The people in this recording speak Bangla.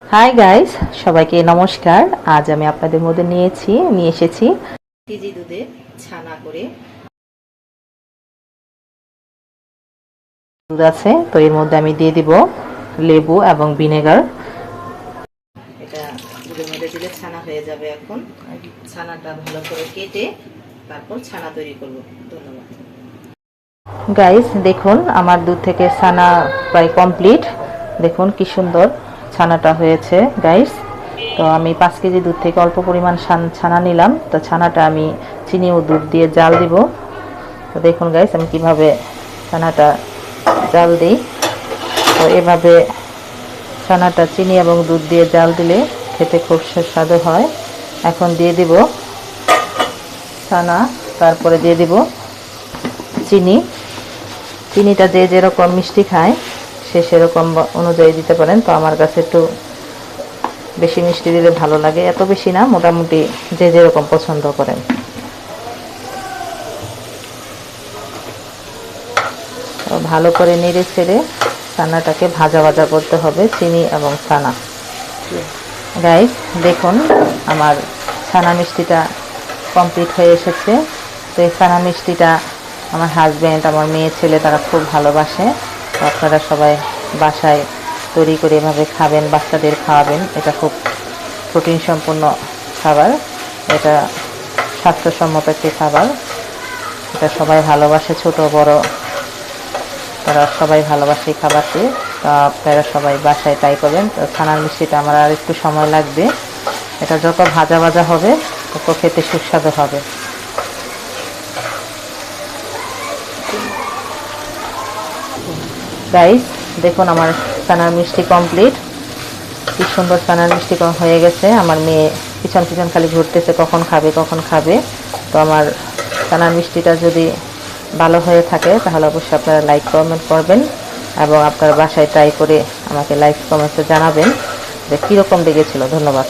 হাই গাইস, সবাইকে নমস্কার। আজ আমি আপনাদের মধ্যে নিয়ে এসেছি কেজি দুধে ছানা করে দুধ আছে। তো এর মধ্যে আমি দিয়ে দিব লেবু এবং ভিনেগার। এটা দুধের মধ্যে দিলে ছানা হয়ে যাবে। এখন ছানাটা ভালো করে কেটে তারপর ছানা তৈরি করব। ধন্যবাদ গাইস। দেখুন আমার দুধ থেকে ছানা প্রায় কমপ্লিট। দেখুন কি সুন্দর ছানাটা হয়েছে গাইস। তো আমি 5 কেজি দুধ থেকে অল্প পরিমাণ ছানা নিলাম। তো ছানাটা আমি চিনি ও দুধ দিয়ে জাল দিব। তো দেখুন গাইস আমি কিভাবে ছানাটা জাল দিই। তো এভাবে ছানাটা চিনি এবং দুধ দিয়ে জাল দিলে খেতে খুব সুস্বাদু হয়। এখন দিয়ে দিব ছানা, তারপরে দিয়ে দিব চিনিটা যে যেরকম মিষ্টি খায় সে সেরকম অনুযায়ী দিতে পারেন। তো আমার কাছে একটু বেশি মিষ্টি দিলে ভালো লাগে, এত বেশি না, মোটামুটি যে যেরকম পছন্দ করেন। ভালো করে নেড়ে ছেড়ে ছানাটাকে ভাজা ভাজা করতে হবে, চিনি এবং ছানা। গাইস দেখুন আমার ছানা মিষ্টিটা কমপ্লিট হয়ে এসেছে। তো এই ছানা মিষ্টিটা আমার হাজব্যান্ড, আমার মেয়ে, ছেলে তারা খুব ভালোবাসে। তো আপনারা সবাই বাসায় তৈরি করে এভাবে খাবেন, বাচ্চাদের খাওয়াবেন। এটা খুব প্রোটিন সম্পন্ন খাবার, এটা স্বাস্থ্যসম্মত একটি খাবার। এটা সবাই ভালোবাসে, ছোট বড় তারা সবাই ভালোবাসে এই খাবারটি। তা আপনারা সবাই বাসায় ট্রাই করবেন। তো ছানার মিষ্টিটা আমার আর একটু সময় লাগবে। এটা যত ভাজা ভাজা হবে তত খেতে সুস্বাদু হবে। গাইস দেখুন আমার ছানার মিষ্টি কমপ্লিট। কি সুন্দর ছানার মিষ্টি হয়ে গেছে। আমার মেয়ে পিছন পিছন খালি ঘুরতেছে কখন খাবে কখন খাবে। তো আমার ছানার মিষ্টিটা যদি ভালো হয়ে থাকে তাহলে অবশ্যই আপনারা লাইক কমেন্ট করবেন এবং আপনার বাসায় ট্রাই করে আমাকে লাইক কমেন্টে জানাবেন যে কীরকম লেগেছিল। ধন্যবাদ।